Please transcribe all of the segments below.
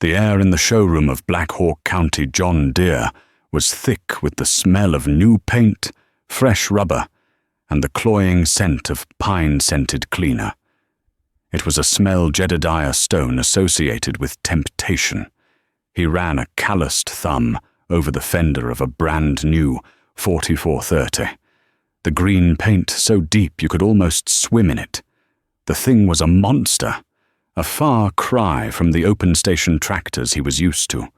The air in the showroom of Black Hawk County John Deere was thick with the smell of new paint, fresh rubber, and the cloying scent of pine-scented cleaner. It was a smell Jedediah Stone associated with temptation. He ran a calloused thumb over the fender of a brand-new 4430. The green paint so deep you could almost swim in it. The thing was a monster, a far cry from the open-station tractors he was used to.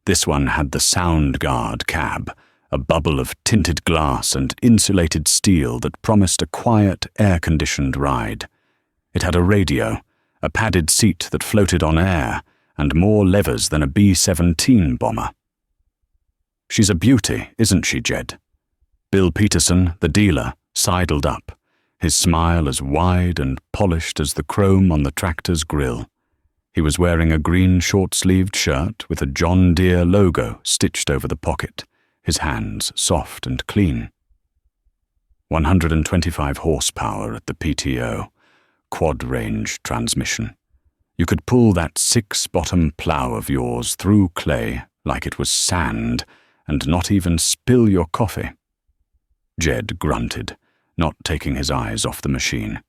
This one had the sound guard cab, a bubble of tinted glass and insulated steel that promised a quiet, air-conditioned ride. It had a radio, a padded seat that floated on air, and more levers than a B-17 bomber. "She's a beauty, isn't she, Jed?" Bill Peterson, the dealer, sidled up, his smile as wide and polished as the chrome on the tractor's grill. He was wearing a green short-sleeved shirt with a John Deere logo stitched over the pocket, his hands soft and clean. 125 horsepower at the PTO, quad-range transmission. You could pull that six-bottom plow of yours through clay like it was sand and not even spill your coffee. Jed grunted, not taking his eyes off the machine.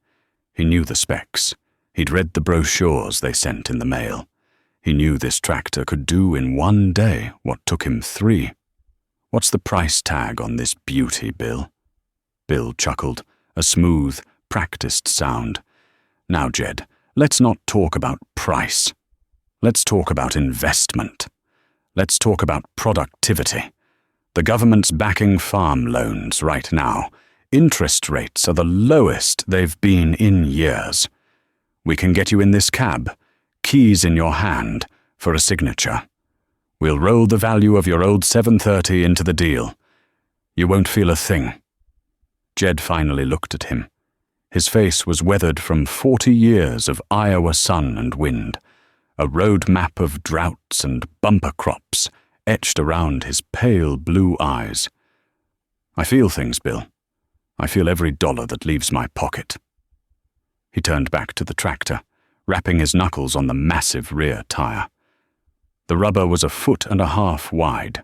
He knew the specs. He'd read the brochures they sent in the mail. He knew this tractor could do in one day what took him 3. "What's the price tag on this beauty, Bill?" Bill chuckled, a smooth, practiced sound. "Now, Jed, let's not talk about price. Let's talk about investment. Let's talk about productivity. The government's backing farm loans right now. Interest rates are the lowest they've been in years. We can get you in this cab, keys in your hand, for a signature. We'll roll the value of your old 730 into the deal. You won't feel a thing." Jed finally looked at him. His face was weathered from 40 years of Iowa sun and wind, a road map of droughts and bumper crops etched around his pale blue eyes. "I feel things, Bill. I feel every dollar that leaves my pocket." He turned back to the tractor, rapping his knuckles on the massive rear tire. The rubber was 1.5 feet wide.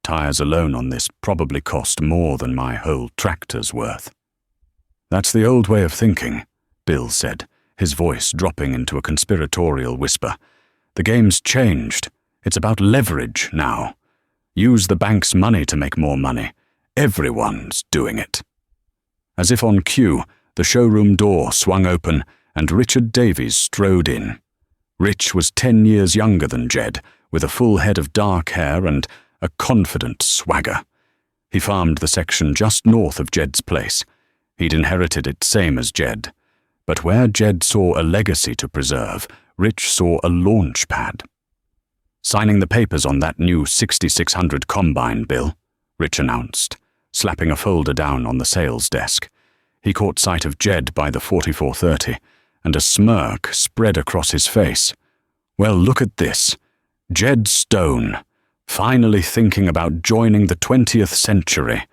"Tires alone on this probably cost more than my whole tractor's worth." "That's the old way of thinking," Bill said, his voice dropping into a conspiratorial whisper. "The game's changed. It's about leverage now. Use the bank's money to make more money. Everyone's doing it." As if on cue, the showroom door swung open and Richard Davies strode in. Rich was 10 years younger than Jed, with a full head of dark hair and a confident swagger. He farmed the section just north of Jed's place. He'd inherited it same as Jed. But where Jed saw a legacy to preserve, Rich saw a launch pad. "Signing the papers on that new 6600 combine, Bill," Rich announced, slapping a folder down on the sales desk. He caught sight of Jed by the 4430, and a smirk spread across his face. "Well, look at this. Jed Stone, finally thinking about joining the 20th century.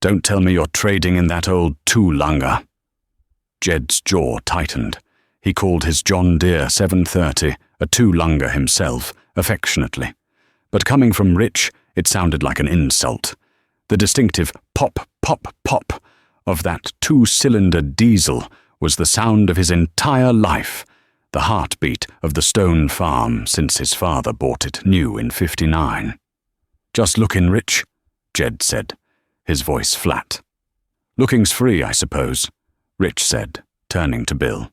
Don't tell me you're trading in that old two-lunger." Jed's jaw tightened. He called his John Deere 730 a two-lunger himself, affectionately. But coming from Rich, it sounded like an insult. The distinctive pop, pop, pop of that two-cylinder diesel was the sound of his entire life, the heartbeat of the Stone farm since his father bought it new in '59. "Just lookin', Rich," Jed said, his voice flat. "Looking's free, I suppose," Rich said, turning to Bill.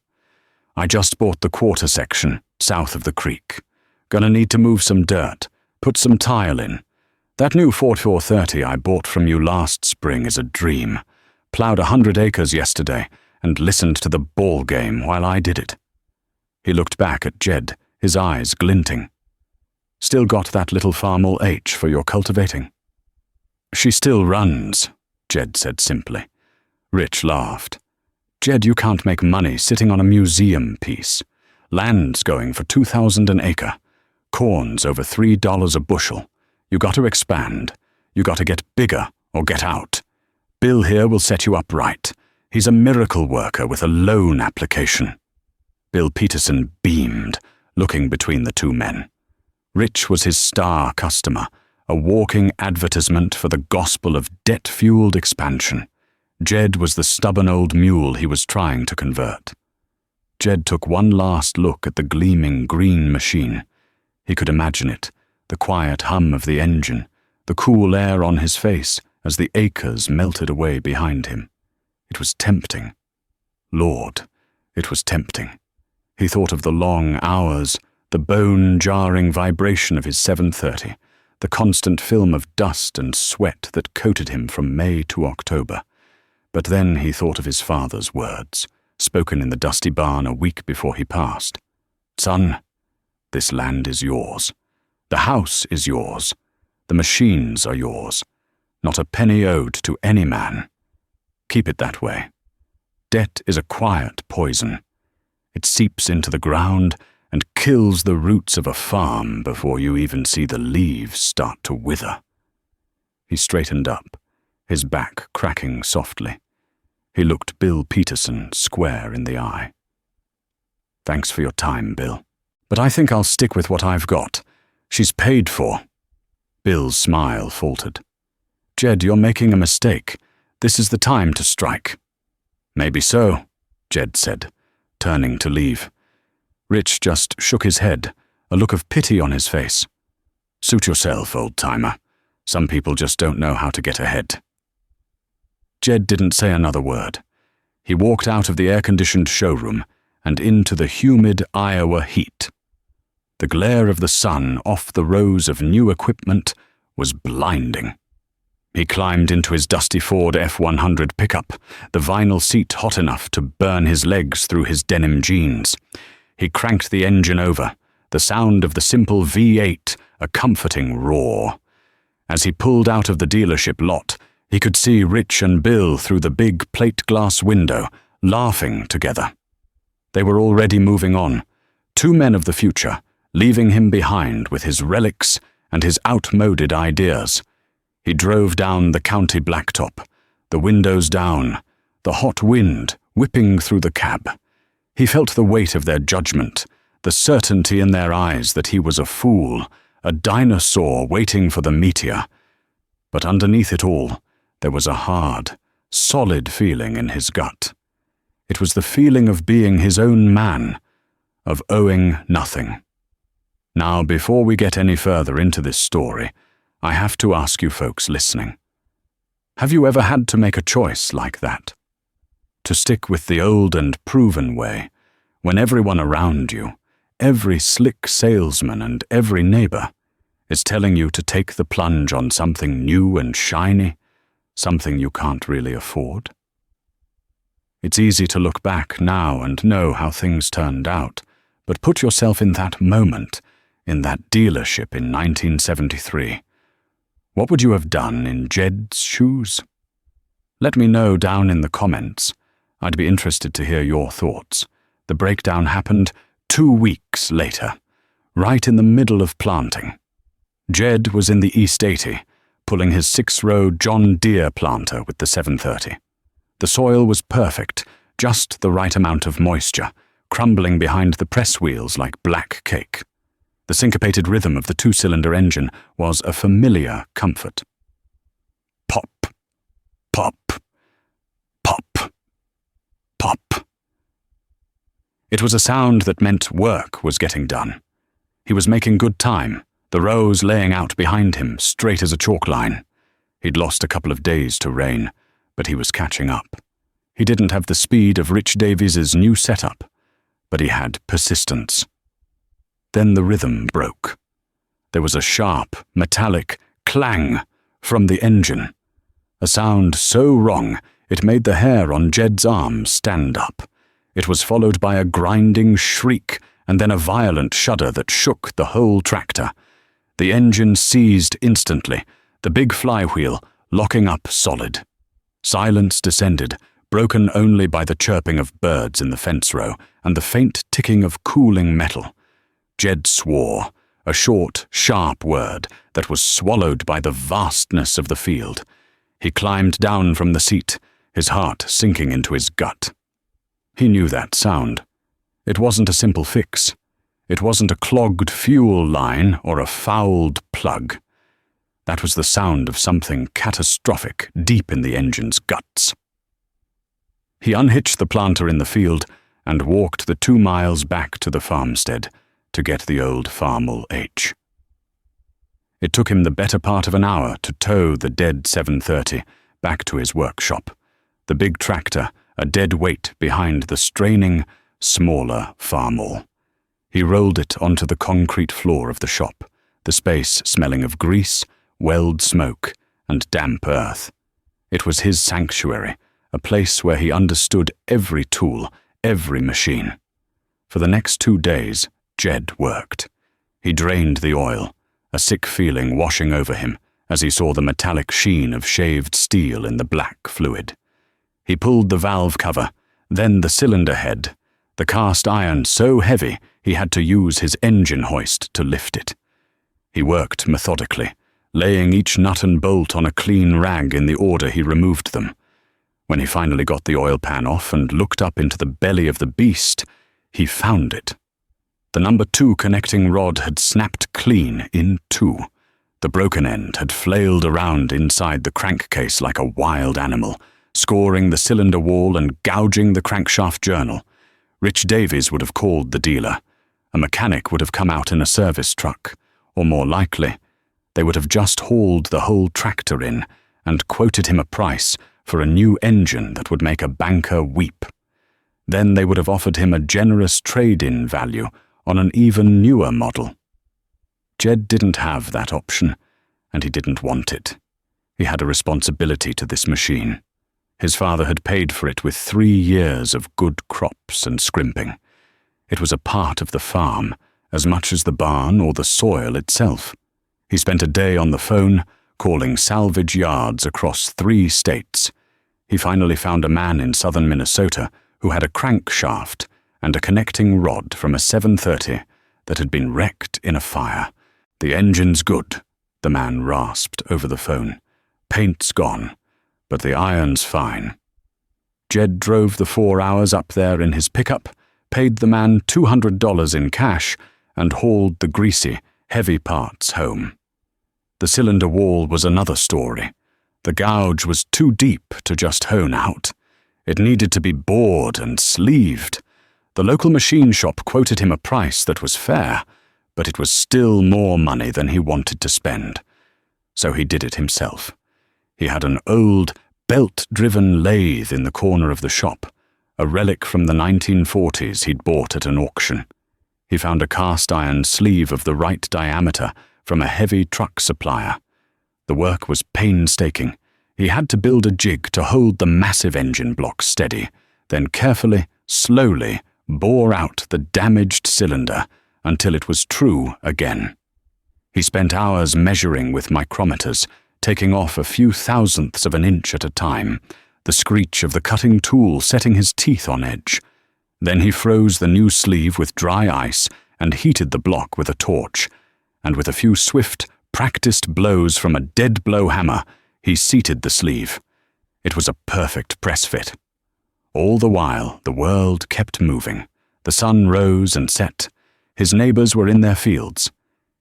"I just bought the quarter section, south of the creek. Gonna need to move some dirt, put some tile in. That new 4430 I bought from you last spring is a dream. Plowed 100 acres yesterday and listened to the ball game while I did it." He looked back at Jed, his eyes glinting. "Still got that little farm H for your cultivating?" "She still runs," Jed said simply. Rich laughed. "Jed, you can't make money sitting on a museum piece. Land's going for $2,000 an acre. Corn's over $3 a bushel. You got to expand. You got to get bigger or get out. Bill here will set you up right. He's a miracle worker with a loan application." Bill Peterson beamed, looking between the two men. Rich was his star customer, a walking advertisement for the gospel of debt-fueled expansion. Jed was the stubborn old mule he was trying to convert. Jed took one last look at the gleaming green machine. He could imagine it, the quiet hum of the engine, the cool air on his face as the acres melted away behind him. It was tempting. Lord, it was tempting. He thought of the long hours, the bone-jarring vibration of his 730, the constant film of dust and sweat that coated him from May to October. But then he thought of his father's words, spoken in the dusty barn a week before he passed. Son, this land is yours. The house is yours. The machines are yours. Not a penny owed to any man. Keep it that way. Debt is a quiet poison. It seeps into the ground and kills the roots of a farm before you even see the leaves start to wither. He straightened up, his back cracking softly. He looked Bill Peterson square in the eye. Thanks for your time, Bill. But I think I'll stick with what I've got. She's paid for. Bill's smile faltered. Jed, you're making a mistake. This is the time to strike. Maybe so, Jed said, turning to leave. Rich just shook his head, a look of pity on his face. Suit yourself, old-timer. Some people just don't know how to get ahead. Jed didn't say another word. He walked out of the air-conditioned showroom and into the humid Iowa heat. The glare of the sun off the rows of new equipment was blinding. He climbed into his dusty Ford F-100 pickup, the vinyl seat hot enough to burn his legs through his denim jeans. He cranked the engine over, the sound of the simple V8 a comforting roar. As he pulled out of the dealership lot, he could see Rich and Bill through the big plate glass window, laughing together. They were already moving on, two men of the future, leaving him behind with his relics and his outmoded ideas. He drove down the county blacktop, the windows down, the hot wind whipping through the cab. He felt the weight of their judgment, the certainty in their eyes that he was a fool, a dinosaur waiting for the meteor. But underneath it all, there was a hard, solid feeling in his gut. It was the feeling of being his own man, of owing nothing. Now, before we get any further into this story, I have to ask you folks listening. Have you ever had to make a choice like that? To stick with the old and proven way, when everyone around you, every slick salesman and every neighbor, is telling you to take the plunge on something new and shiny, something you can't really afford? It's easy to look back now and know how things turned out, but put yourself in that moment, in that dealership in 1973. What would you have done in Jed's shoes? Let me know down in the comments. I'd be interested to hear your thoughts. The breakdown happened 2 weeks later, right in the middle of planting. Jed was in the East 80, pulling his 6-row John Deere planter with the 730. The soil was perfect, just the right amount of moisture, crumbling behind the press wheels like black cake. The syncopated rhythm of the 2-cylinder engine was a familiar comfort. Pop, pop, pop, pop. It was a sound that meant work was getting done. He was making good time, the rows laying out behind him, straight as a chalk line. He'd lost a couple of days to rain, but he was catching up. He didn't have the speed of Rich Davies's new setup, but he had persistence. Then the rhythm broke. There was a sharp, metallic clang from the engine, a sound so wrong it made the hair on Jed's arm stand up. It was followed by a grinding shriek and then a violent shudder that shook the whole tractor. The engine seized instantly, the big flywheel locking up solid. Silence descended, broken only by the chirping of birds in the fence row and the faint ticking of cooling metal. Jed swore, a short, sharp word that was swallowed by the vastness of the field. He climbed down from the seat, his heart sinking into his gut. He knew that sound. It wasn't a simple fix. It wasn't a clogged fuel line or a fouled plug. That was the sound of something catastrophic deep in the engine's guts. He unhitched the planter in the field and walked the 2 miles back to the farmstead to get the old Farmall H. It took him the better part of an hour to tow the dead 730 back to his workshop, the big tractor a dead weight behind the straining, smaller Farmall. He rolled it onto the concrete floor of the shop, the space smelling of grease, weld smoke, and damp earth. It was his sanctuary, a place where he understood every tool, every machine. For the next 2 days, Jed worked. He drained the oil, a sick feeling washing over him as he saw the metallic sheen of shaved steel in the black fluid. He pulled the valve cover, then the cylinder head, the cast iron so heavy he had to use his engine hoist to lift it. He worked methodically, laying each nut and bolt on a clean rag in the order he removed them. When he finally got the oil pan off and looked up into the belly of the beast, he found it. The number 2 connecting rod had snapped clean in 2. The broken end had flailed around inside the crankcase like a wild animal, scoring the cylinder wall and gouging the crankshaft journal. Rich Davies would have called the dealer. A mechanic would have come out in a service truck, or more likely, they would have just hauled the whole tractor in and quoted him a price for a new engine that would make a banker weep. Then they would have offered him a generous trade-in value on an even newer model. Jed didn't have that option, and he didn't want it. He had a responsibility to this machine. His father had paid for it with 3 years of good crops and scrimping. It was a part of the farm, as much as the barn or the soil itself. He spent a day on the phone, calling salvage yards across 3 states. He finally found a man in southern Minnesota who had a crankshaft and a connecting rod from a 730 that had been wrecked in a fire. "The engine's good," the man rasped over the phone. "Paint's gone, but the iron's fine." Jed drove the 4 hours up there in his pickup, paid the man $200 in cash, and hauled the greasy, heavy parts home. The cylinder wall was another story. The gouge was too deep to just hone out. It needed to be bored and sleeved. The local machine shop quoted him a price that was fair, but it was still more money than he wanted to spend. So he did it himself. He had an old, belt-driven lathe in the corner of the shop, a relic from the 1940s he'd bought at an auction. He found a cast-iron sleeve of the right diameter from a heavy truck supplier. The work was painstaking. He had to build a jig to hold the massive engine block steady, then carefully, slowly, bore out the damaged cylinder until it was true again. He spent hours measuring with micrometers, taking off a few thousandths of an inch at a time, the screech of the cutting tool setting his teeth on edge. Then he froze the new sleeve with dry ice and heated the block with a torch, and with a few swift, practiced blows from a dead-blow hammer, he seated the sleeve. It was a perfect press fit. All the while, the world kept moving. The sun rose and set. His neighbors were in their fields.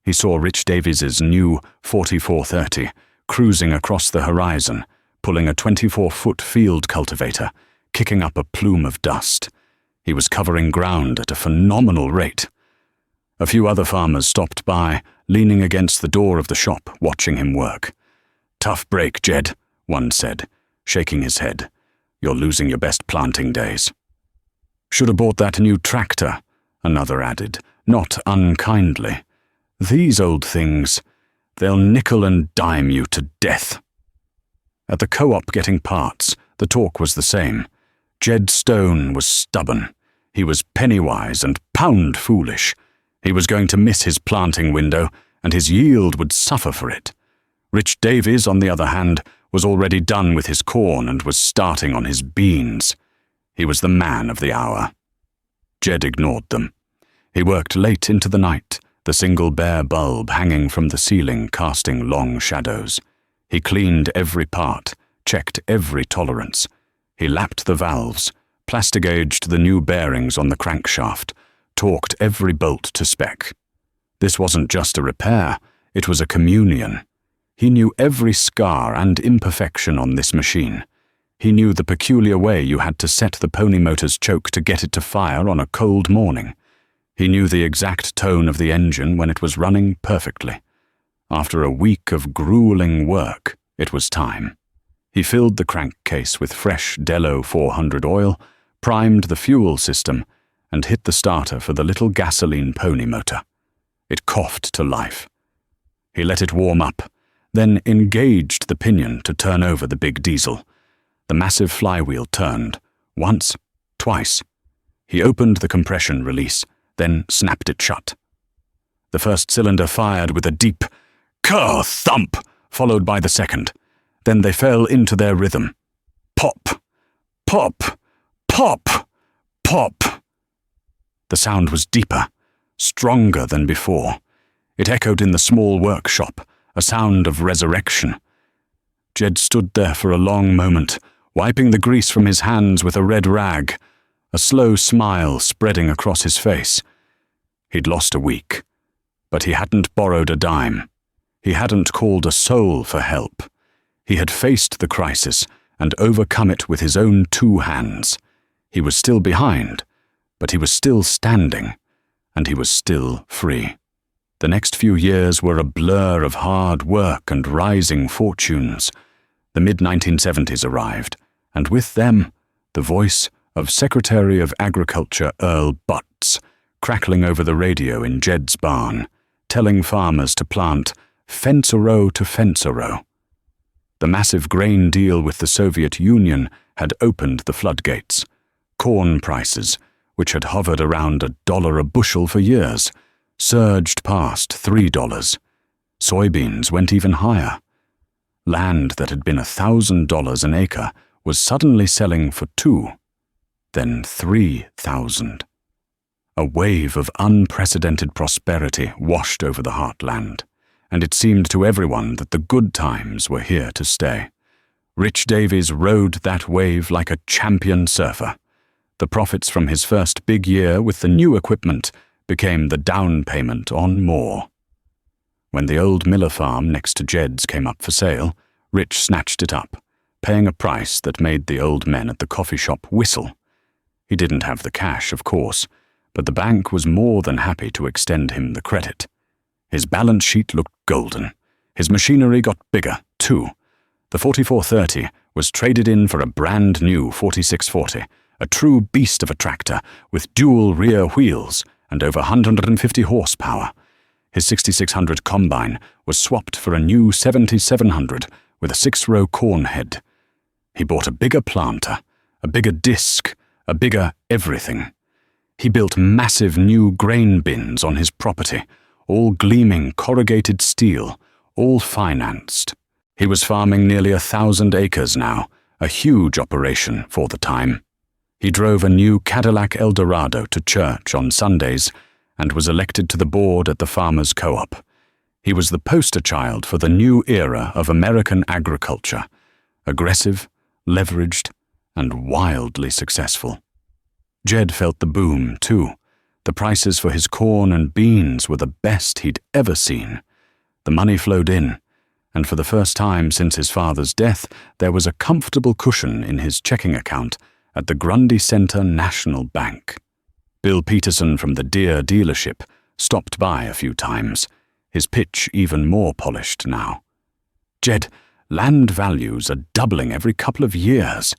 He saw Rich Davies's new 4430 cruising across the horizon, pulling a 24-foot field cultivator, kicking up a plume of dust. He was covering ground at a phenomenal rate. A few other farmers stopped by, leaning against the door of the shop, watching him work. "Tough break, Jed," one said, shaking his head. "You're losing your best planting days." "Should have bought that new tractor," another added, not unkindly. "These old things, they'll nickel and dime you to death." At the co-op getting parts, the talk was the same. Jed Stone was stubborn. He was penny-wise and pound-foolish. He was going to miss his planting window, and his yield would suffer for it. Rich Davies, on the other hand, was already done with his corn and was starting on his beans. He was the man of the hour. Jed ignored them. He worked late into the night, the single bare bulb hanging from the ceiling casting long shadows. He cleaned every part, checked every tolerance. He lapped the valves, plastigaged the new bearings on the crankshaft, torqued every bolt to spec. This wasn't just a repair, it was a communion. He knew every scar and imperfection on this machine. He knew the peculiar way you had to set the pony motor's choke to get it to fire on a cold morning. He knew the exact tone of the engine when it was running perfectly. After a week of grueling work, it was time. He filled the crankcase with fresh Dello 400 oil, primed the fuel system, and hit the starter for the little gasoline pony motor. It coughed to life. He let it warm up, then engaged the pinion to turn over the big diesel. The massive flywheel turned, once, twice. He opened the compression release, then snapped it shut. The first cylinder fired with a deep ker-thump, followed by the second. Then they fell into their rhythm. Pop, pop, pop, pop. The sound was deeper, stronger than before. It echoed in the small workshop, a sound of resurrection. Jed stood there for a long moment, wiping the grease from his hands with a red rag, a slow smile spreading across his face. He'd lost a week, but he hadn't borrowed a dime. He hadn't called a soul for help. He had faced the crisis and overcome it with his own 2 hands. He was still behind, but he was still standing, and he was still free. The next few years were a blur of hard work and rising fortunes. The mid-1970s arrived, and with them, the voice of Secretary of Agriculture Earl Butts, crackling over the radio in Jed's barn, telling farmers to plant fence-a-row to fence-a-row. The massive grain deal with the Soviet Union had opened the floodgates. Corn prices, which had hovered around $1 a bushel for years, surged past $3. Soybeans went even higher. Land that had been $1,000 an acre was suddenly selling for $2,000, then $3,000. A wave of unprecedented prosperity washed over the heartland, and it seemed to everyone that the good times were here to stay. Rich Davies rode that wave like a champion surfer. The profits from his first big year with the new equipment became the down payment on more. When the old Miller farm next to Jed's came up for sale, Rich snatched it up, paying a price that made the old men at the coffee shop whistle. He didn't have the cash, of course, but the bank was more than happy to extend him the credit. His balance sheet looked golden. His machinery got bigger, too. The 4430 was traded in for a brand new 4640, a true beast of a tractor with dual rear wheels and over 150 horsepower. His 6600 combine was swapped for a new 7700 with a 6-row corn head. He bought a bigger planter, a bigger disc, a bigger everything. He built massive new grain bins on his property, all gleaming corrugated steel, all financed. He was farming nearly 1,000 acres now, a huge operation for the time. He drove a new Cadillac Eldorado to church on Sundays and was elected to the board at the Farmers' Co-op. He was the poster child for the new era of American agriculture, aggressive, leveraged, and wildly successful. Jed felt the boom, too. The prices for his corn and beans were the best he'd ever seen. The money flowed in, and for the first time since his father's death, there was a comfortable cushion in his checking account at the Grundy Center National Bank. Bill Peterson from the Deere dealership stopped by a few times, his pitch even more polished now. "Jed, land values are doubling every couple of years.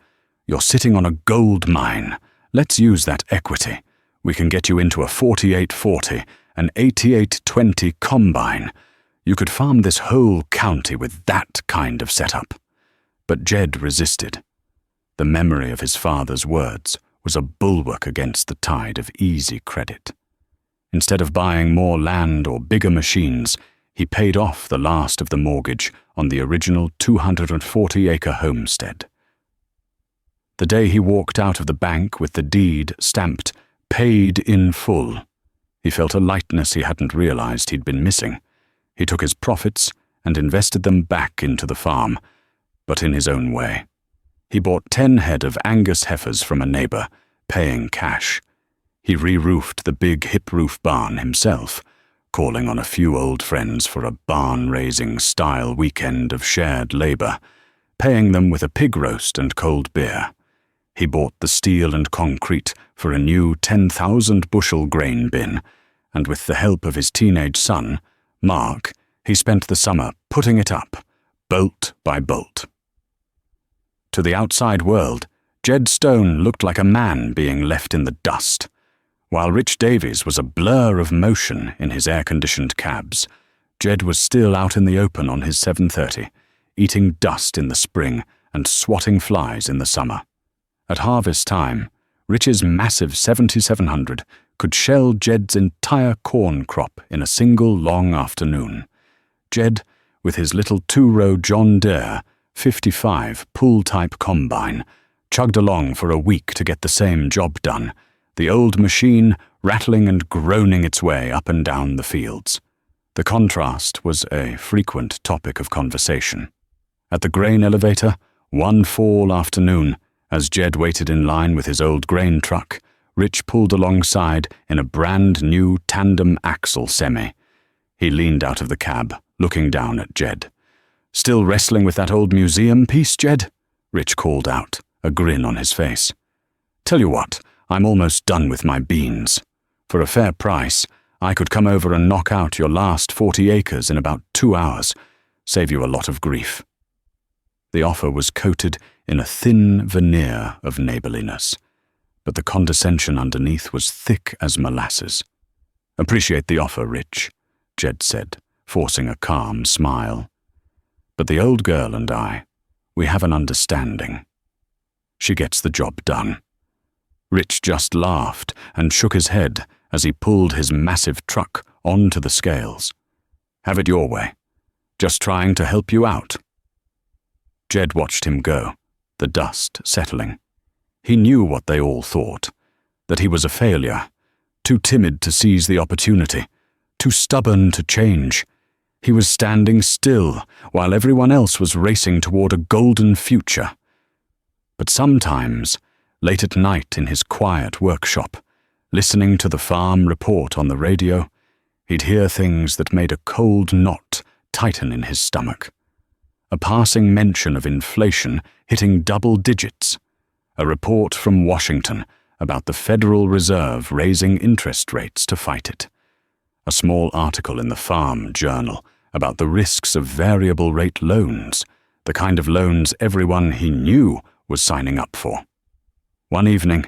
You're sitting on a gold mine. Let's use that equity. We can get you into a 4840, an 8820 combine. You could farm this whole county with that kind of setup." But Jed resisted. The memory of his father's words was a bulwark against the tide of easy credit. Instead of buying more land or bigger machines, he paid off the last of the mortgage on the original 240-acre homestead. The day he walked out of the bank with the deed stamped "Paid in Full," he felt a lightness he hadn't realized he'd been missing. He took his profits and invested them back into the farm, but in his own way. He bought 10 head of Angus heifers from a neighbor, paying cash. He re-roofed the big hip-roof barn himself, calling on a few old friends for a barn-raising-style weekend of shared labor, paying them with a pig roast and cold beer. He bought the steel and concrete for a new 10,000-bushel grain bin, and with the help of his teenage son, Mark, he spent the summer putting it up, bolt by bolt. To the outside world, Jed Stone looked like a man being left in the dust, while Rich Davies was a blur of motion in his air-conditioned cabs. Jed was still out in the open on his 730, eating dust in the spring and swatting flies in the summer. At harvest time, Rich's massive 7700 could shell Jed's entire corn crop in a single long afternoon. Jed, with his little two-row John Deere 55 pull-type combine, chugged along for a week to get the same job done, the old machine rattling and groaning its way up and down the fields. The contrast was a frequent topic of conversation. At the grain elevator, one fall afternoon, as Jed waited in line with his old grain truck, Rich pulled alongside in a brand-new tandem axle semi. He leaned out of the cab, looking down at Jed. "Still wrestling with that old museum piece, Jed?" Rich called out, a grin on his face. "Tell you what, I'm almost done with my beans. For a fair price, I could come over and knock out your last 40 acres in about 2 hours, save you a lot of grief." The offer was coated in a thin veneer of neighborliness, but the condescension underneath was thick as molasses. "Appreciate the offer, Rich," Jed said, forcing a calm smile. "But the old girl and I, we have an understanding. She gets the job done." Rich just laughed and shook his head as he pulled his massive truck onto the scales. "Have it your way. Just trying to help you out." Jed watched him go, the dust settling. He knew what they all thought, that he was a failure, too timid to seize the opportunity, too stubborn to change. He was standing still while everyone else was racing toward a golden future. But sometimes, late at night in his quiet workshop, listening to the farm report on the radio, he'd hear things that made a cold knot tighten in his stomach. A passing mention of inflation hitting double digits, a report from Washington about the Federal Reserve raising interest rates to fight it, a small article in the Farm Journal about the risks of variable rate loans, the kind of loans everyone he knew was signing up for. One evening,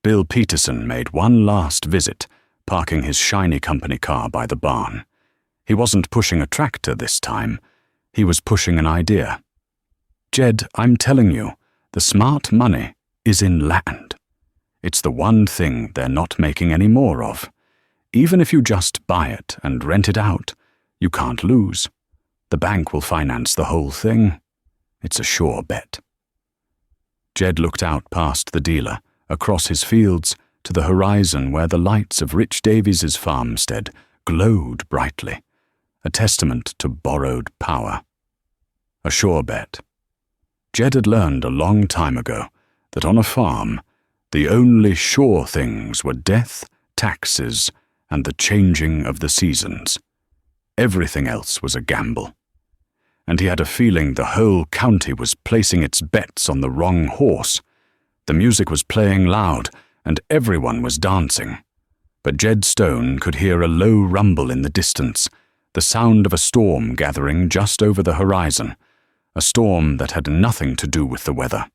Bill Peterson made one last visit, parking his shiny company car by the barn. He wasn't pushing a tractor this time. He was pushing an idea. "Jed, I'm telling you, the smart money is in land. It's the one thing they're not making any more of. Even if you just buy it and rent it out, you can't lose. The bank will finance the whole thing. It's a sure bet." Jed looked out past the dealer, across his fields, to the horizon where the lights of Rich Davies's farmstead glowed brightly, a testament to borrowed power. A sure bet. Jed had learned a long time ago that on a farm, the only sure things were death, taxes, and the changing of the seasons. Everything else was a gamble. And he had a feeling the whole county was placing its bets on the wrong horse. The music was playing loud, and everyone was dancing. But Jed Stone could hear a low rumble in the distance, the sound of a storm gathering just over the horizon, a storm that had nothing to do with the weather.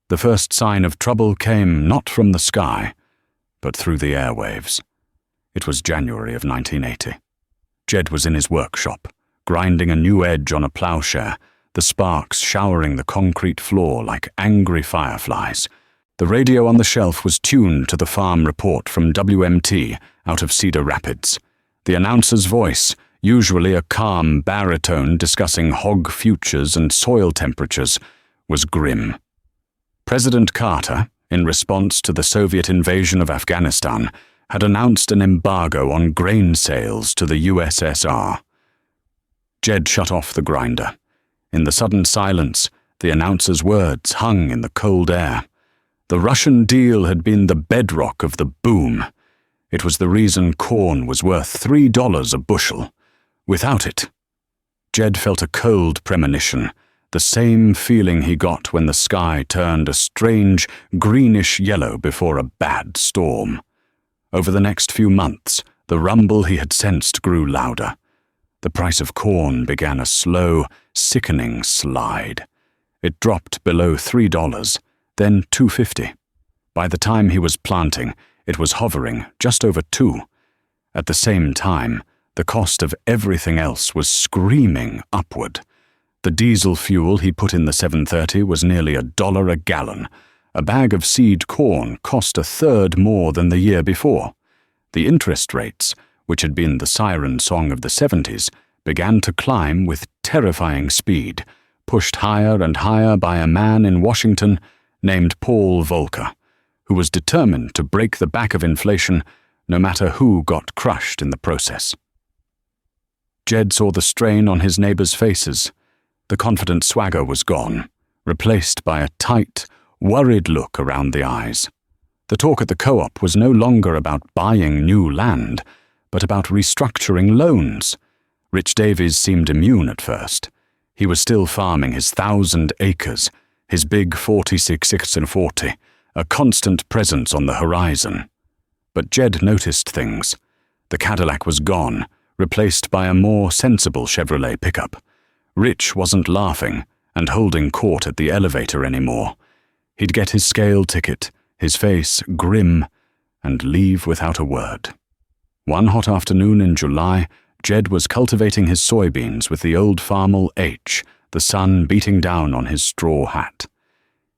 The first sign of trouble came not from the sky, but through the airwaves. It was January of 1980. Jed was in his workshop, grinding a new edge on a plowshare, the sparks showering the concrete floor like angry fireflies. The radio on the shelf was tuned to the farm report from WMT out of Cedar Rapids. The announcer's voice, usually a calm baritone discussing hog futures and soil temperatures, was grim. President Carter, in response to the Soviet invasion of Afghanistan, had announced an embargo on grain sales to the USSR. Jed shut off the grinder. In the sudden silence, the announcer's words hung in the cold air. The Russian deal had been the bedrock of the boom. It was the reason corn was worth $3 a bushel. Without it, Jed felt a cold premonition, the same feeling he got when the sky turned a strange greenish-yellow before a bad storm. Over the next few months, the rumble he had sensed grew louder. The price of corn began a slow, sickening slide. It dropped below $3, then $2.50. By the time he was planting, it was hovering just over $2. At the same time, the cost of everything else was screaming upward. The diesel fuel he put in the 730 was nearly $1 a gallon. A bag of seed corn cost a third more than the year before. The interest rates, which had been the siren song of the 70s, began to climb with terrifying speed, pushed higher and higher by a man in Washington named Paul Volcker, who was determined to break the back of inflation no matter who got crushed in the process. Jed saw the strain on his neighbors' faces. The confident swagger was gone, replaced by a tight, worried look around the eyes. The talk at the co-op was no longer about buying new land, but about restructuring loans. Rich Davies seemed immune at first. He was still farming his 1,000 acres, his big 46/40, a constant presence on the horizon. But Jed noticed things. The Cadillac was gone, replaced by a more sensible Chevrolet pickup. Rich wasn't laughing and holding court at the elevator anymore. He'd get his scale ticket, his face grim, and leave without a word. One hot afternoon in July, Jed was cultivating his soybeans with the old Farmel H, the sun beating down on his straw hat.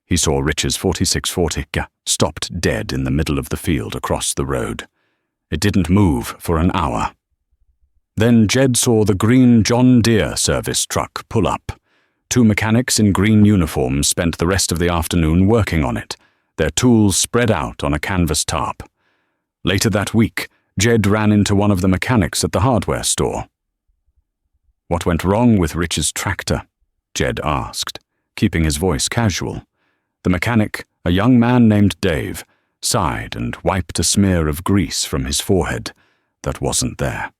He saw Rich's 4640 stopped dead in the middle of the field across the road. It didn't move for an hour. Then Jed saw the green John Deere service truck pull up. Two mechanics in green uniforms spent the rest of the afternoon working on it, their tools spread out on a canvas tarp. Later that week, Jed ran into one of the mechanics at the hardware store. "What went wrong with Rich's tractor?" Jed asked, keeping his voice casual. The mechanic, a young man named Dave, sighed and wiped a smear of grease from his forehead that wasn't there.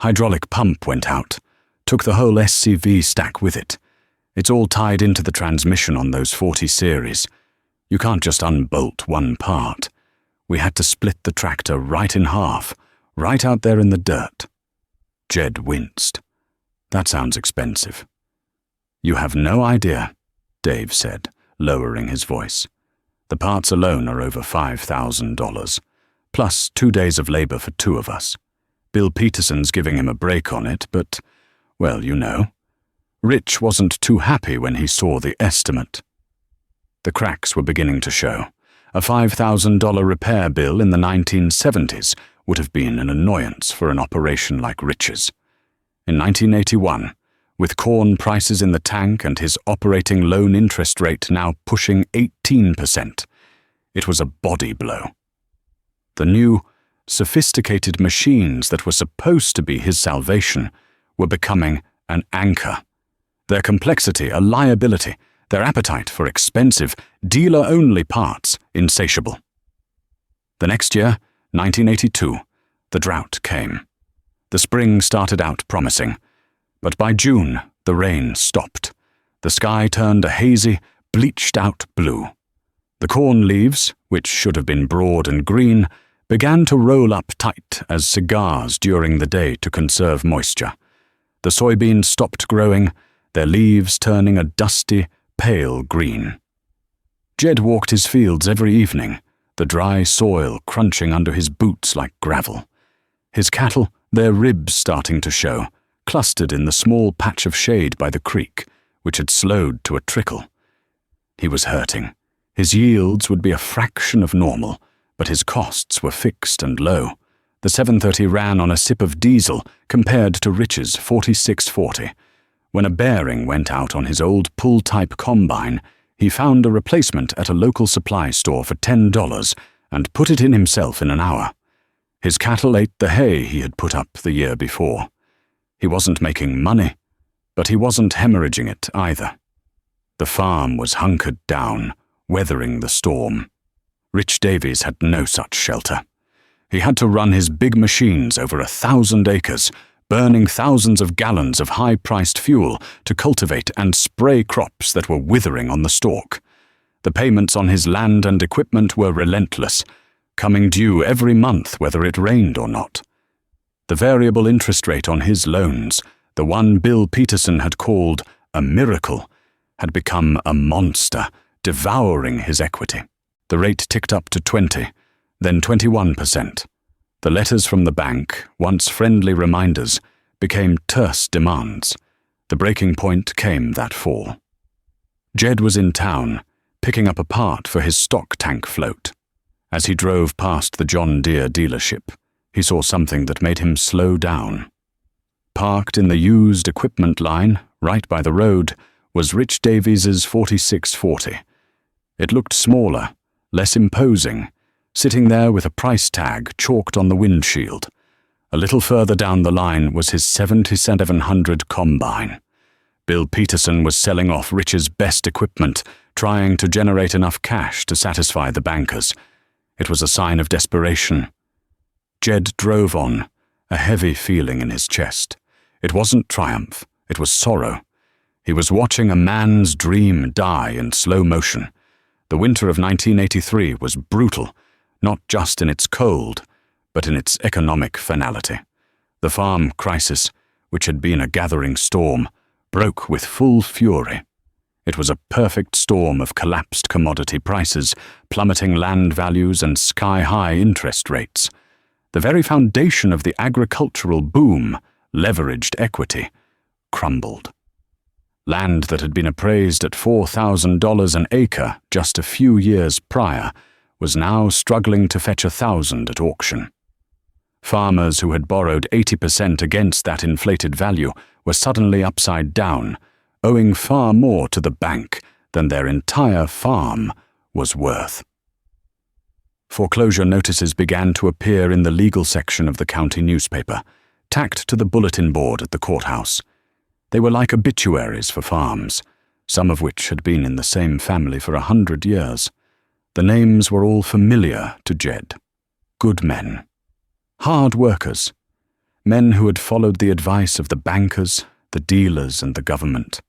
"Hydraulic pump went out, took the whole SCV stack with it. It's all tied into the transmission on those 40 series. You can't just unbolt one part. We had to split the tractor right in half, right out there in the dirt." Jed winced. "That sounds expensive." "You have no idea," Dave said, lowering his voice. "The parts alone are over $5,000, plus 2 days of labor for 2 of us. Bill Peterson's giving him a break on it, but, well, you know. Rich wasn't too happy when he saw the estimate." The cracks were beginning to show. A $5,000 repair bill in the 1970s would have been an annoyance for an operation like Rich's. In 1981, with corn prices in the tank and his operating loan interest rate now pushing 18%, it was a body blow. The new, sophisticated machines that were supposed to be his salvation were becoming an anchor. Their complexity a liability, their appetite for expensive, dealer-only parts insatiable. The next year, 1982, the drought came. The spring started out promising, but by June, the rain stopped. The sky turned a hazy, bleached-out blue. The corn leaves, which should have been broad and green, began to roll up tight as cigars during the day to conserve moisture. The soybeans stopped growing, their leaves turning a dusty, pale green. Jed walked his fields every evening, the dry soil crunching under his boots like gravel. His cattle, their ribs starting to show, clustered in the small patch of shade by the creek, which had slowed to a trickle. He was hurting. His yields would be a fraction of normal, but his costs were fixed and low. The 730 ran on a sip of diesel compared to Rich's 4640. When a bearing went out on his old pull-type combine, he found a replacement at a local supply store for $10 and put it in himself in an hour. His cattle ate the hay he had put up the year before. He wasn't making money, but he wasn't hemorrhaging it either. The farm was hunkered down, weathering the storm. Rich Davies had no such shelter. He had to run his big machines over 1,000 acres, burning thousands of gallons of high-priced fuel to cultivate and spray crops that were withering on the stalk. The payments on his land and equipment were relentless, coming due every month whether it rained or not. The variable interest rate on his loans, the one Bill Peterson had called a miracle, had become a monster, devouring his equity. The rate ticked up to 20%, then 21%. The letters from the bank, once friendly reminders, became terse demands. The breaking point came that fall. Jed was in town, picking up a part for his stock tank float. As he drove past the John Deere dealership, he saw something that made him slow down. Parked in the used equipment line, right by the road, was Rich Davies's 4640. It looked smaller, less imposing, sitting there with a price tag chalked on the windshield. A little further down the line was his 7700 combine. Bill Peterson was selling off Rich's best equipment, trying to generate enough cash to satisfy the bankers. It was a sign of desperation. Jed drove on, a heavy feeling in his chest. It wasn't triumph, it was sorrow. He was watching a man's dream die in slow motion. The winter of 1983 was brutal, not just in its cold, but in its economic finality. The farm crisis, which had been a gathering storm, broke with full fury. It was a perfect storm of collapsed commodity prices, plummeting land values, and sky-high interest rates. The very foundation of the agricultural boom, leveraged equity, crumbled. Land that had been appraised at $4,000 an acre just a few years prior was now struggling to fetch $1,000 at auction. Farmers who had borrowed 80% against that inflated value were suddenly upside down, owing far more to the bank than their entire farm was worth. Foreclosure notices began to appear in the legal section of the county newspaper, tacked to the bulletin board at the courthouse. They were like obituaries for farms, some of which had been in the same family for 100 years. The names were all familiar to Jed. Good men. Hard workers. Men who had followed the advice of the bankers, the dealers, and the government.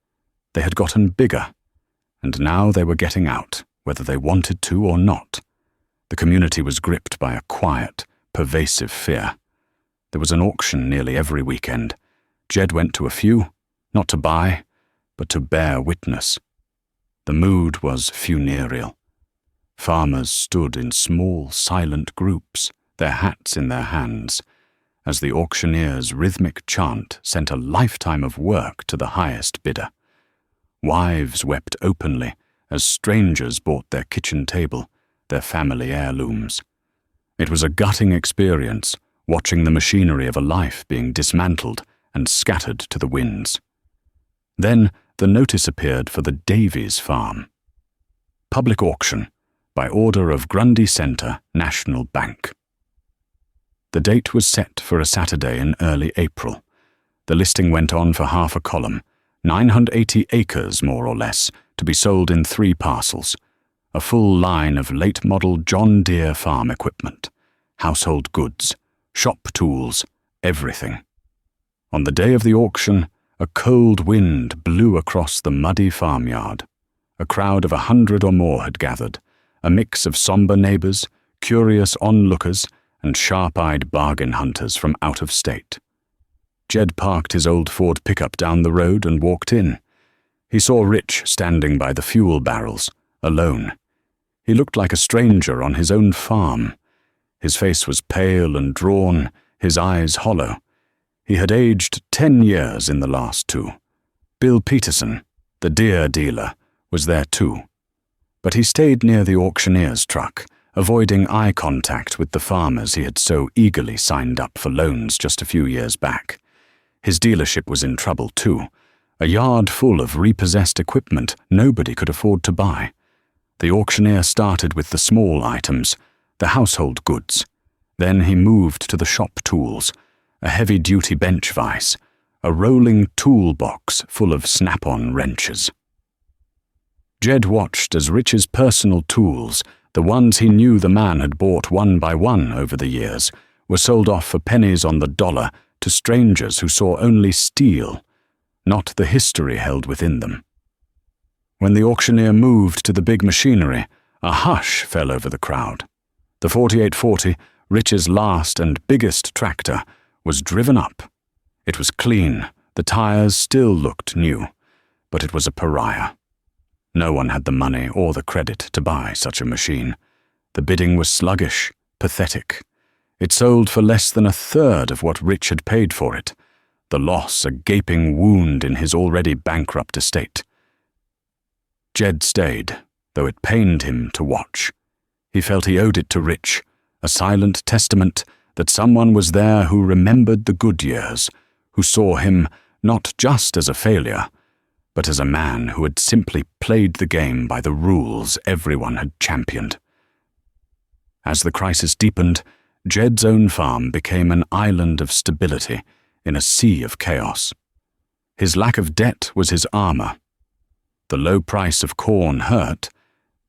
They had gotten bigger, and now they were getting out, whether they wanted to or not. The community was gripped by a quiet, pervasive fear. There was an auction nearly every weekend. Jed went to a few, not to buy, but to bear witness. The mood was funereal. Farmers stood in small, silent groups, their hats in their hands, as the auctioneer's rhythmic chant sent a lifetime of work to the highest bidder. Wives wept openly as strangers bought their kitchen table, their family heirlooms. It was a gutting experience, watching the machinery of a life being dismantled and scattered to the winds. Then the notice appeared for the Davies farm. Public auction, by order of Grundy Center National Bank. The date was set for a Saturday in early April. The listing went on for half a column, 980 acres more or less, to be sold in 3 parcels. A full line of late-model John Deere farm equipment, household goods, shop tools, everything. On the day of the auction, a cold wind blew across the muddy farmyard. A crowd of 100 or more had gathered, a mix of somber neighbors, curious onlookers, and sharp-eyed bargain hunters from out of state. Jed parked his old Ford pickup down the road and walked in. He saw Rich standing by the fuel barrels, alone. He looked like a stranger on his own farm. His face was pale and drawn, his eyes hollow. He had aged 10 years in the last 2. Bill Peterson, the Deere dealer, was there too. But he stayed near the auctioneer's truck, avoiding eye contact with the farmers he had so eagerly signed up for loans just a few years back. His dealership was in trouble too, a yard full of repossessed equipment nobody could afford to buy. The auctioneer started with the small items, the household goods. Then he moved to the shop tools, a heavy-duty bench vise, a rolling toolbox full of snap-on wrenches. Jed watched as Rich's personal tools, the ones he knew the man had bought one by one over the years, were sold off for pennies on the dollar to strangers who saw only steel, not the history held within them. When the auctioneer moved to the big machinery, a hush fell over the crowd. The 4840, Rich's last and biggest tractor, was driven up. It was clean, the tires still looked new, but it was a pariah. No one had the money or the credit to buy such a machine. The bidding was sluggish, pathetic. It sold for less than a third of what Rich had paid for it, the loss a gaping wound in his already bankrupt estate. Jed stayed, though it pained him to watch. He felt he owed it to Rich, a silent testament that someone was there who remembered the good years, who saw him not just as a failure, but as a man who had simply played the game by the rules everyone had championed. As the crisis deepened, Jed's own farm became an island of stability in a sea of chaos. His lack of debt was his armor. The low price of corn hurt,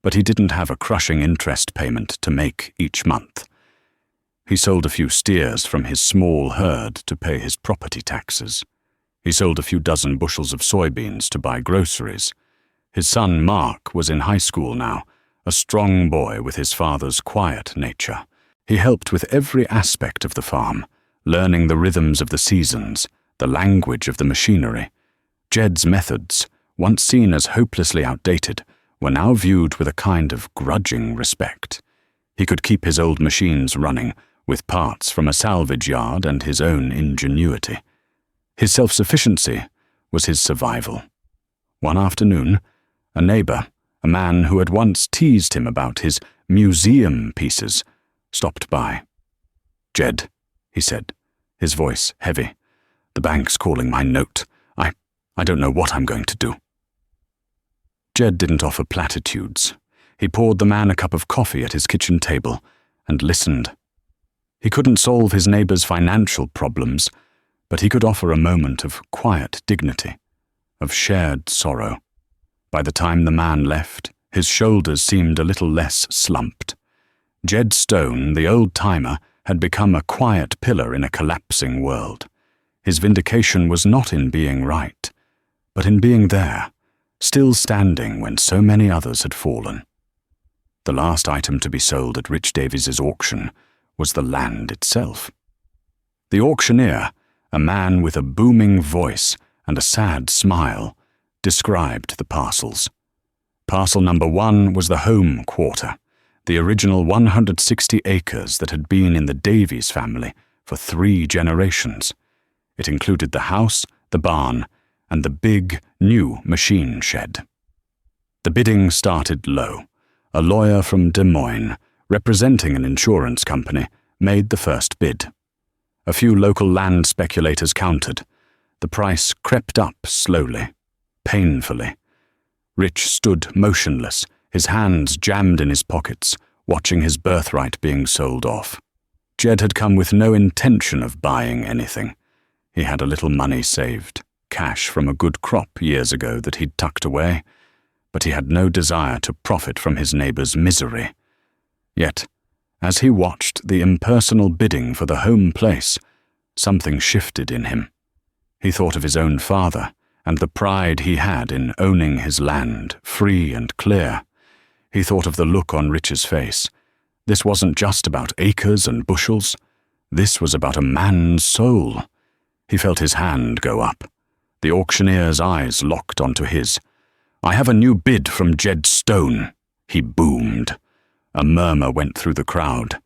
but he didn't have a crushing interest payment to make each month. He sold a few steers from his small herd to pay his property taxes. He sold a few dozen bushels of soybeans to buy groceries. His son Mark was in high school now, a strong boy with his father's quiet nature. He helped with every aspect of the farm, learning the rhythms of the seasons, the language of the machinery. Jed's methods, once seen as hopelessly outdated, were now viewed with a kind of grudging respect. He could keep his old machines running, with parts from a salvage yard and his own ingenuity. His self-sufficiency was his survival. One afternoon, a neighbor, a man who had once teased him about his museum pieces, stopped by. "Jed," he said, his voice heavy, "the bank's calling my note. I don't know what I'm going to do." Jed didn't offer platitudes. He poured the man a cup of coffee at his kitchen table and listened. He couldn't solve his neighbor's financial problems, but he could offer a moment of quiet dignity, of shared sorrow. By the time the man left, his shoulders seemed a little less slumped. Jed Stone, the old-timer, had become a quiet pillar in a collapsing world. His vindication was not in being right, but in being there, still standing when so many others had fallen. The last item to be sold at Rich Davies's auction was the land itself. The auctioneer, a man with a booming voice and a sad smile, described the parcels. Parcel number 1 was the home quarter, the original 160 acres that had been in the Davies family for 3 generations. It included the house, the barn, and the big, new machine shed. The bidding started low. A lawyer from Des Moines, representing an insurance company, made the first bid. A few local land speculators countered. The price crept up slowly, painfully. Rich stood motionless, his hands jammed in his pockets, watching his birthright being sold off. Jed had come with no intention of buying anything. He had a little money saved, cash from a good crop years ago that he'd tucked away, but he had no desire to profit from his neighbor's misery. Yet, as he watched the impersonal bidding for the home place, something shifted in him. He thought of his own father and the pride he had in owning his land, free and clear. He thought of the look on Rich's face. This wasn't just about acres and bushels. This was about a man's soul. He felt his hand go up. The auctioneer's eyes locked onto his. "I have a new bid from Jed Stone," he boomed. A murmur went through the crowd.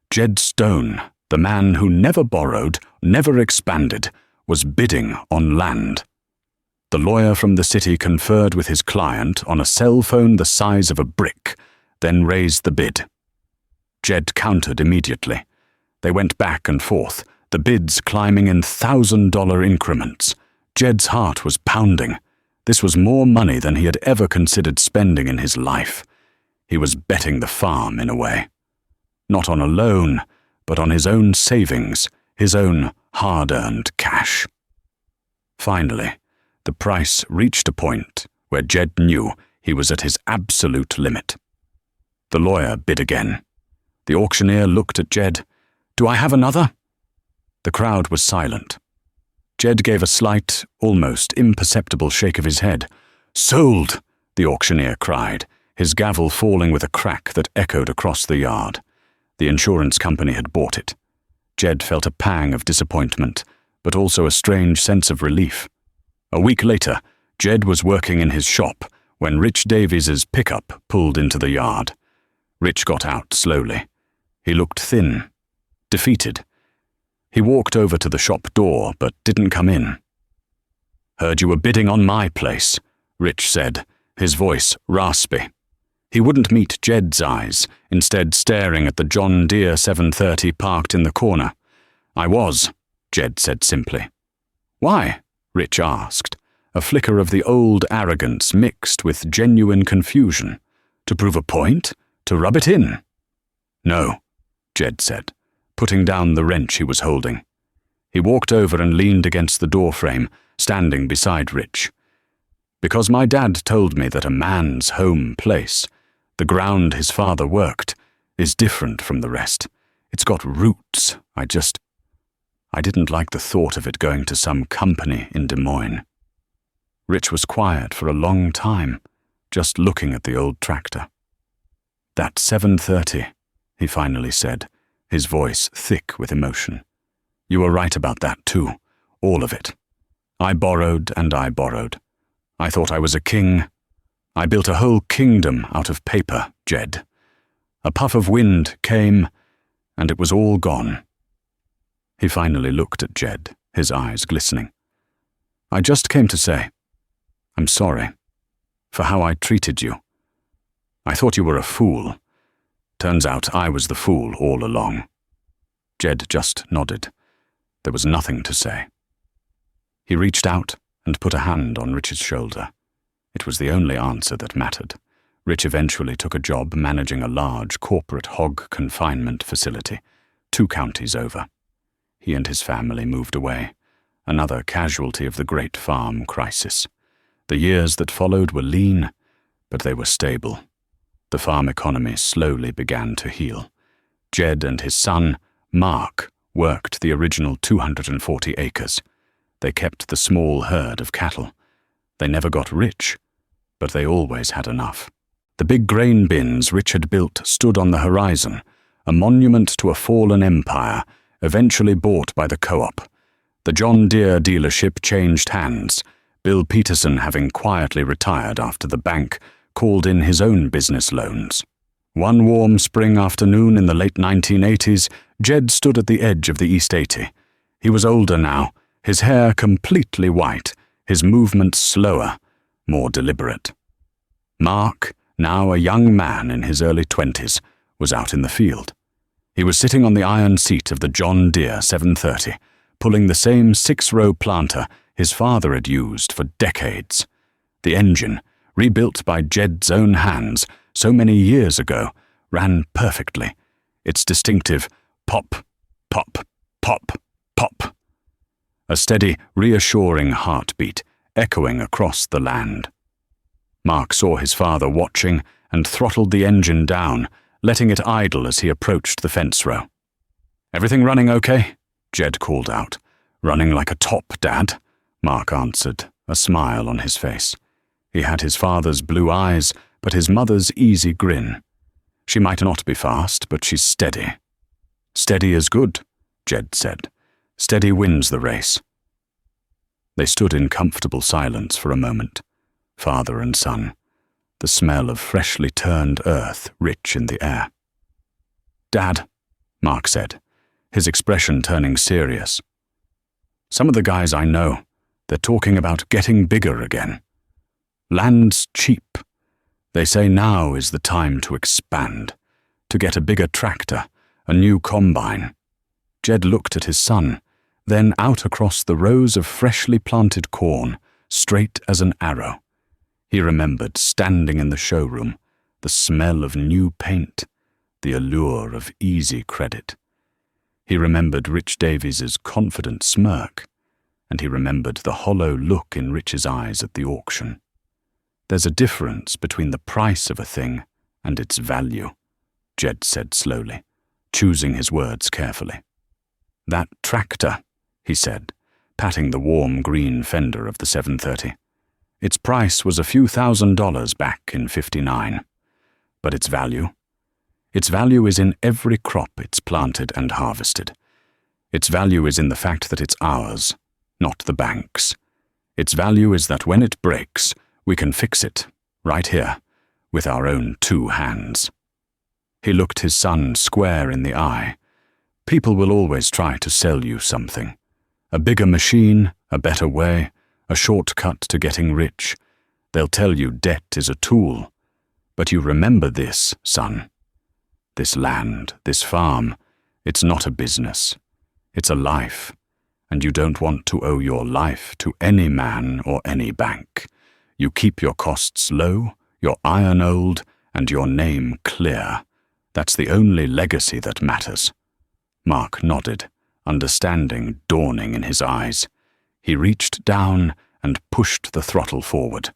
Jed Stone, the man who never borrowed, never expanded, was bidding on land. The lawyer from the city conferred with his client on a cell phone the size of a brick, then raised the bid. Jed countered immediately. They went back and forth, the bids climbing in $1,000 increments. Jed's heart was pounding. This was more money than he had ever considered spending in his life. He was betting the farm in a way. Not on a loan, but on his own savings, his own hard-earned cash. Finally, the price reached a point where Jed knew He was at his absolute limit. The lawyer bid again. The auctioneer looked at Jed. "Do I have another?" The crowd was silent. Jed gave a slight, almost imperceptible shake of his head. "Sold!" the auctioneer cried, his gavel falling with a crack that echoed across the yard. The insurance company had bought it. Jed felt a pang of disappointment, but also a strange sense of relief. A week later, Jed was working in his shop when Rich Davies's pickup pulled into the yard. Rich got out slowly. He looked thin, defeated. He walked over to the shop door, but didn't come in. "Heard you were bidding on my place," Rich said, his voice raspy. He wouldn't meet Jed's eyes, instead staring at the John Deere 730 parked in the corner. "I was," Jed said simply. "Why?" Rich asked, a flicker of the old arrogance mixed with genuine confusion. "To prove a point? To rub it in?" "No," Jed said, putting down the wrench he was holding. He walked over and leaned against the doorframe, standing beside Rich. "Because my dad told me that a man's home place, the ground his father worked, is different from the rest. It's got roots. I didn't like the thought of it going to some company in Des Moines." Rich was quiet for a long time, just looking at the old tractor. "That 730, he finally said, his voice thick with emotion. "You were right about that too, all of it. I borrowed and I borrowed. I thought I was a king. I built a whole kingdom out of paper, Jed. A puff of wind came, and it was all gone." He finally looked at Jed, his eyes glistening. "I just came to say, I'm sorry for how I treated you. I thought you were a fool. Turns out I was the fool all along." Jed just nodded. There was nothing to say. He reached out and put a hand on Rich's shoulder. It was the only answer that mattered. Rich eventually took a job managing a large corporate hog confinement facility, 2 counties over. He and his family moved away, another casualty of the Great Farm crisis. The years that followed were lean, but they were stable. The farm economy slowly began to heal. Jed and his son, Mark, worked the original 240 acres. They kept the small herd of cattle. They never got rich, but they always had enough. The big grain bins Rich had built stood on the horizon, a monument to a fallen empire, eventually bought by the co-op. The John Deere dealership changed hands, Bill Peterson having quietly retired after the bank called in his own business loans. One warm spring afternoon in the late 1980s, Jed stood at the edge of the East 80. He was older now, his hair completely white, his movements slower, more deliberate. Mark, now a young man in his early 20s, was out in the field. He was sitting on the iron seat of the John Deere 730, pulling the same 6-row planter his father had used for decades. The engine, rebuilt by Jed's own hands so many years ago, ran perfectly, its distinctive pop, pop, pop, pop. A steady, reassuring heartbeat echoing across the land. Mark saw his father watching and throttled the engine down, letting it idle as he approached the fence row. "Everything running okay?" Jed called out. "Running like a top, Dad," Mark answered, a smile on his face. He had his father's blue eyes, but his mother's easy grin. "She might not be fast, but she's steady." "Steady is good," Jed said. "Steady wins the race." They stood in comfortable silence for a moment, father and son, the smell of freshly turned earth rich in the air. "Dad," Mark said, his expression turning serious. "Some of the guys I know, they're talking about getting bigger again. Land's cheap. They say now is the time to expand, to get a bigger tractor, a new combine." Jed looked at his son, then out across the rows of freshly planted corn, straight as an arrow. He remembered standing in the showroom, the smell of new paint, the allure of easy credit. He remembered Rich Davies's confident smirk, and he remembered the hollow look in Rich's eyes at the auction. There's a difference between the price of a thing and its value, Jed said slowly, choosing his words carefully. That tractor, he said, patting the warm green fender of the 730. Its price was a few $1,000s back in '59. But its value? Its value is in every crop it's planted and harvested. Its value is in the fact that it's ours, not the bank's. Its value is that when it breaks, we can fix it, right here, with our own 2 hands. He looked his son square in the eye. People will always try to sell you something. A bigger machine, a better way, a shortcut to getting rich. They'll tell you debt is a tool. But you remember this, son. This land, this farm, it's not a business. It's a life. And you don't want to owe your life to any man or any bank. You keep your costs low, your iron old, and your name clear. That's the only legacy that matters. Mark nodded, understanding dawning in his eyes. He reached down and pushed the throttle forward.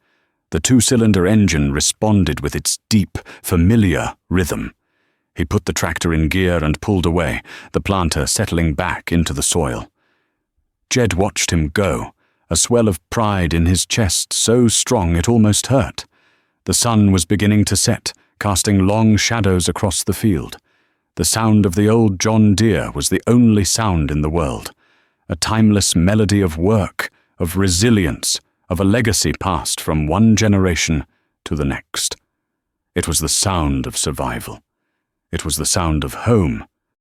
The 2-cylinder engine responded with its deep, familiar rhythm. He put the tractor in gear and pulled away, the planter settling back into the soil. Jed watched him go, a swell of pride in his chest so strong it almost hurt. The sun was beginning to set, casting long shadows across the field. The sound of the old John Deere was the only sound in the world, a timeless melody of work, of resilience, of a legacy passed from one generation to the next. It was the sound of survival. It was the sound of home,